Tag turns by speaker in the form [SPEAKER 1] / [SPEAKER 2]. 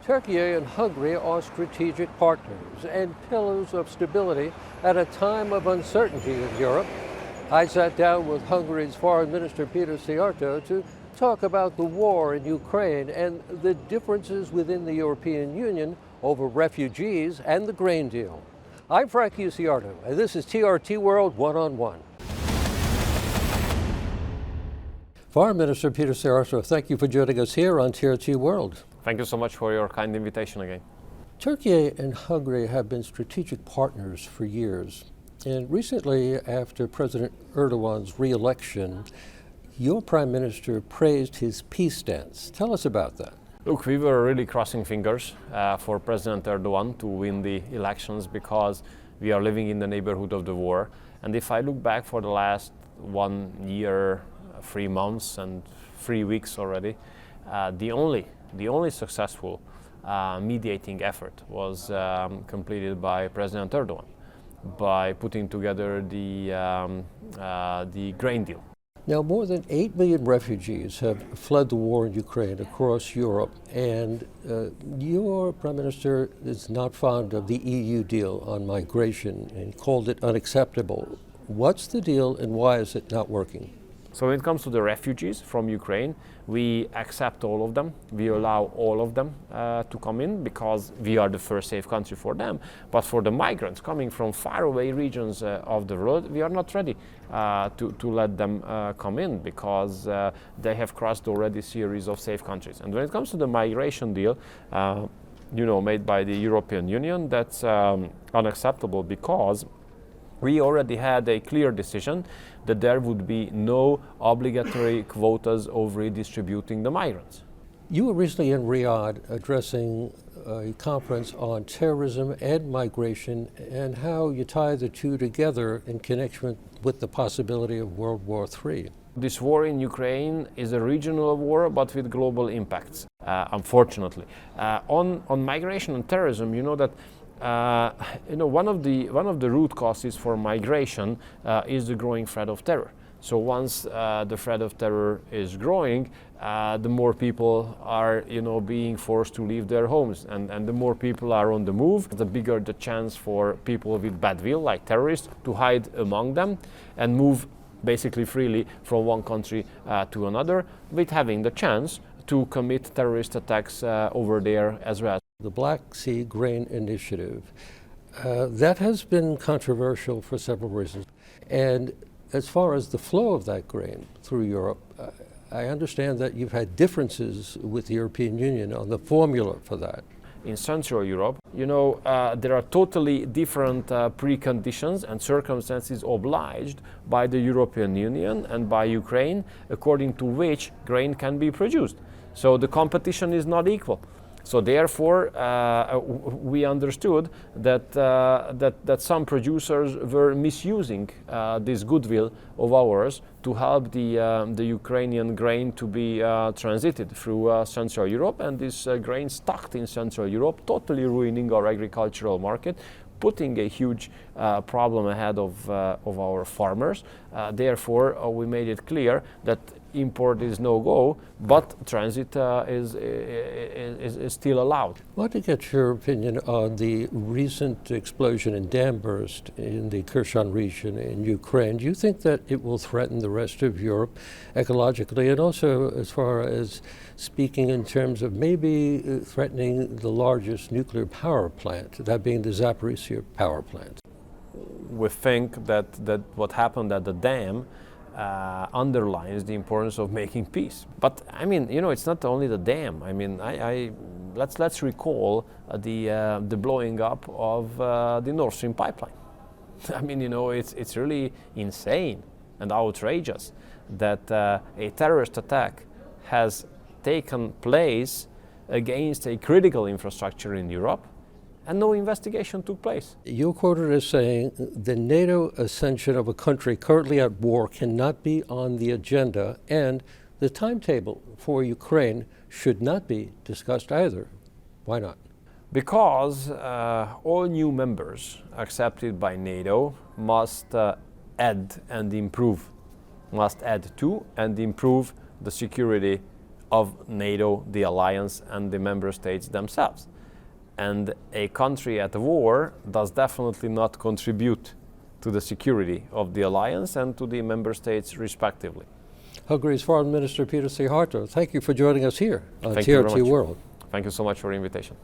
[SPEAKER 1] Turkey and Hungary are strategic partners and pillars of stability at a time of uncertainty in Europe. I sat down with Hungary's Foreign Minister Peter Szijjarto to talk about the war in Ukraine and the differences within the European Union over refugees and the grain deal. I'm Peter Szijjarto, and this is TRT World One-on-One. Foreign Minister Peter Szijjarto, thank you for joining us here on TRT World.
[SPEAKER 2] Thank you so much for your kind invitation again.
[SPEAKER 1] Turkey and Hungary have been strategic partners for years. And recently, after President Erdogan's re-election, your Prime Minister praised his peace stance. Tell us about that.
[SPEAKER 2] Look, we were really crossing fingers for President Erdogan to win the elections because we are living in the neighborhood of the war. And if I look back for the last 1 year, 3 months and 3 weeks already, the only successful mediating effort was completed by President Erdogan by putting together the grain deal.
[SPEAKER 1] Now, more than 8 million refugees have fled the war in Ukraine across Europe, and your Prime Minister is not fond of the EU deal on migration and called it unacceptable. What's the deal and why is it not working?
[SPEAKER 2] So when it comes to the refugees from Ukraine, we accept all of them. We allow all of them to come in because we are the first safe country for them. But for the migrants coming from faraway regions of the world, we are not ready to let them come in because they have crossed already a series of safe countries. And when it comes to the migration deal, made by the European Union, that's unacceptable because we already had a clear decision that there would be no obligatory quotas of redistributing the migrants.
[SPEAKER 1] You were recently in Riyadh addressing a conference on terrorism and migration and how you tie the two together in connection with the possibility of World War III.
[SPEAKER 2] This war in Ukraine is a regional war, but with global impacts, unfortunately. On migration and terrorism, you know that one of the root causes for migration is the growing threat of terror. So once the threat of terror is growing, the more people are being forced to leave their homes, and the more people are on the move, the bigger the chance for people with bad will, like terrorists, to hide among them and move basically freely from one country to another, with having the chance to commit terrorist attacks over there as well.
[SPEAKER 1] The Black Sea Grain Initiative, that has been controversial for several reasons. And as far as the flow of that grain through Europe, I understand that you've had differences with the European Union on the formula for that.
[SPEAKER 2] In Central Europe, there are totally different preconditions and circumstances obliged by the European Union and by Ukraine, according to which grain can be produced. So the competition is not equal. So therefore, we understood that some producers were misusing this goodwill of ours to help the Ukrainian grain to be transited through Central Europe, and this grain stuck in Central Europe, totally ruining our agricultural market, putting a huge problem ahead of our farmers. Therefore, we made it clear that import is no-go, but transit is still allowed.
[SPEAKER 1] I want to get your opinion on the recent explosion and dam burst in the Kherson region in Ukraine. Do you think that it will threaten the rest of Europe ecologically, and also as far as speaking in terms of maybe threatening the largest nuclear power plant, that being the Zaporizhzhia power plant?
[SPEAKER 2] We think that what happened at the dam underlines the importance of making peace. But I mean, it's not only the dam. I mean, let's recall the blowing up of the Nord Stream pipeline. I mean, it's really insane and outrageous that a terrorist attack has taken place against a critical infrastructure in Europe, and no investigation took place.
[SPEAKER 1] You're quoted as saying the NATO ascension of a country currently at war cannot be on the agenda, and the timetable for Ukraine should not be discussed either. Why not?
[SPEAKER 2] Because all new members accepted by NATO must add to and improve the security of NATO, the alliance, and the member states themselves. And a country at war does definitely not contribute to the security of the alliance and to the member states respectively.
[SPEAKER 1] Hungary's Foreign Minister Peter Szijjarto, thank you for joining us here on
[SPEAKER 2] Thank you very
[SPEAKER 1] TRT
[SPEAKER 2] much.
[SPEAKER 1] World.
[SPEAKER 2] Thank you so much for the invitation.